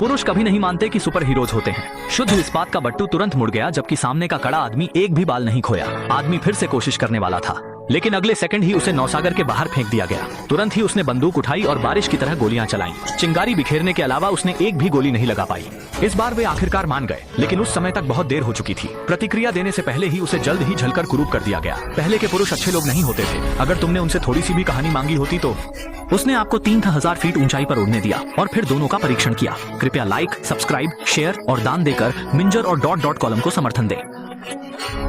पुरुष कभी नहीं मानते कि सुपर हीरोज होते हैं। शुद्ध इस्पात का बट्टू तुरंत मुड़ गया जबकि सामने का कड़ा आदमी एक भी बाल नहीं खोया। आदमी फिर से कोशिश करने वाला था, लेकिन अगले सेकंड ही उसे नौसागर के बाहर फेंक दिया गया। तुरंत ही उसने बंदूक उठाई और बारिश की तरह गोलियां चलाईं। चिंगारी बिखेरने के अलावा उसने एक भी गोली नहीं लगा पाई। इस बार वे आखिरकार मान गए, लेकिन उस समय तक बहुत देर हो चुकी थी। प्रतिक्रिया देने से पहले ही उसे जल्द ही झलकर कुरूप कर दिया गया। पहले के पुरुष अच्छे लोग नहीं होते थे। अगर तुमने उनसे थोड़ी सी भी कहानी मांगी होती तो उसने आपको 3000 फीट ऊंचाई पर उड़ने दिया और फिर दोनों का परीक्षण किया। कृपया लाइक, सब्सक्राइब, शेयर और दान देकर मिंजर और डॉट डॉट कॉलम को समर्थन दें।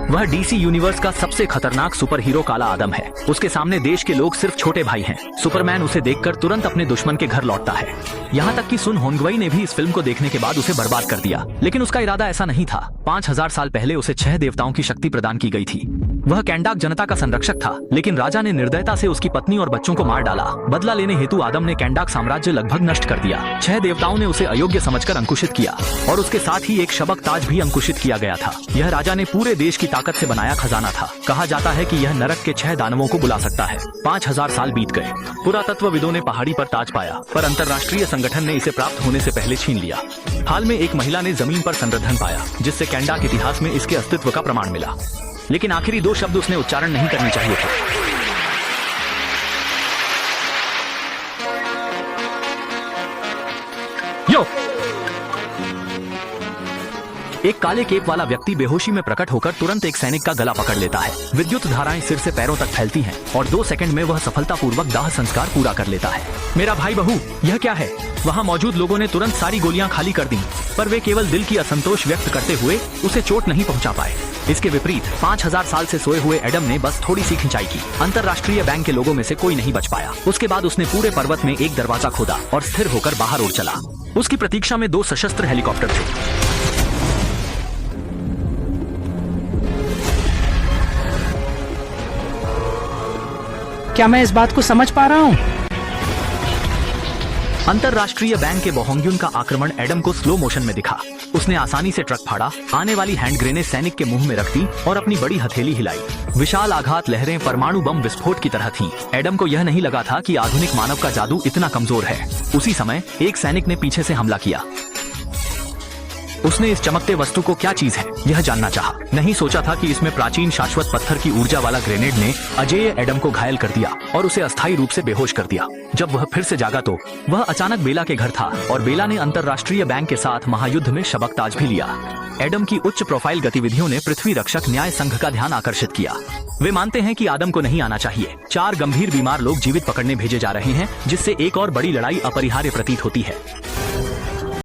वह डीसी यूनिवर्स का सबसे खतरनाक सुपर हीरो काला आदम है। उसके सामने देश के लोग सिर्फ छोटे भाई हैं। सुपरमैन उसे देखकर तुरंत अपने दुश्मन के घर लौटता है। यहाँ तक कि सुन होंगवई ने भी इस फिल्म को देखने के बाद उसे बर्बाद कर दिया, लेकिन उसका इरादा ऐसा नहीं था। 5000 साल पहले उसे 6 देवताओं की शक्ति प्रदान की गई थी। वह कैंडाक जनता का संरक्षक था, लेकिन राजा ने निर्दयता से उसकी पत्नी और बच्चों को मार डाला। बदला लेने हेतु आदम ने कैंडाक साम्राज्य लगभग नष्ट कर दिया। 6 देवताओं ने उसे अयोग्य समझकर अंकुशित किया और उसके साथ ही एक शबक ताज भी अंकुशित किया गया था। यह राजा ने पूरे देश की ताकत से बनाया खजाना था। कहा जाता है कि यह नरक के 6 दानवों को बुला सकता है। 5000 साल बीत गए। पुरातत्वविदों ने पहाड़ी पर ताज पाया, पर अंतर्राष्ट्रीय संगठन ने इसे प्राप्त होने से पहले छीन लिया। हाल में एक महिला ने जमीन पर संवर्धन पाया, जिससे कैंडाक इतिहास में इसके अस्तित्व का प्रमाण मिला। लेकिन आखिरी 2 शब्द उसने उच्चारण नहीं करने चाहिए थे। यो! एक काले केप वाला व्यक्ति बेहोशी में प्रकट होकर तुरंत एक सैनिक का गला पकड़ लेता है। विद्युत धाराएं सिर से पैरों तक फैलती हैं और 2 सेकंड में वह सफलतापूर्वक दाह संस्कार पूरा कर लेता है। मेरा भाई बहू, यह क्या है? वहाँ मौजूद लोगों ने तुरंत सारी गोलियां खाली कर दी, पर वे केवल दिल की असंतोष व्यक्त करते हुए उसे चोट नहीं पहुंचा पाए। इसके विपरीत 5000 साल से सोए हुए एडम ने बस थोड़ी सी खिंचाई की। अंतर्राष्ट्रीय बैंक के लोगों में से कोई नहीं बच पाया। उसके बाद उसने पूरे पर्वत में एक दरवाजा खोदा और स्थिर होकर बाहर उड़ चला। उसकी प्रतीक्षा में 2 सशस्त्र हेलीकॉप्टर थे। क्या मैं इस बात को समझ पा रहा हूँ? अंतर्राष्ट्रीय बैंक के बोहोंग्युन का आक्रमण एडम को स्लो मोशन में दिखा। उसने आसानी से ट्रक फाड़ा, आने वाली हैंड ग्रेनेड सैनिक के मुंह में रख दी और अपनी बड़ी हथेली हिलाई। विशाल आघात लहरें परमाणु बम विस्फोट की तरह थीं। एडम को यह नहीं लगा था कि आधुनिक मानव का जादू इतना कमजोर है। उसी समय एक सैनिक ने पीछे से हमला किया। उसने इस चमकते वस्तु को क्या चीज है यह जानना चाहा। नहीं सोचा था कि इसमें प्राचीन शाश्वत पत्थर की ऊर्जा वाला ग्रेनेड ने अजेय एडम को घायल कर दिया और उसे अस्थायी रूप से बेहोश कर दिया। जब वह फिर से जागा तो वह अचानक बेला के घर था और बेला ने अंतर्राष्ट्रीय बैंक के साथ महायुद्ध में शबकताज भी लिया। एडम की उच्च प्रोफाइल गतिविधियों ने पृथ्वी रक्षक न्याय संघ का ध्यान आकर्षित किया। वे मानते हैं कि आदम को नहीं आना चाहिए। 4 गंभीर बीमार लोग जीवित पकड़ने भेजे जा रहे हैं, जिससे एक और बड़ी लड़ाई अपरिहार्य प्रतीत होती है।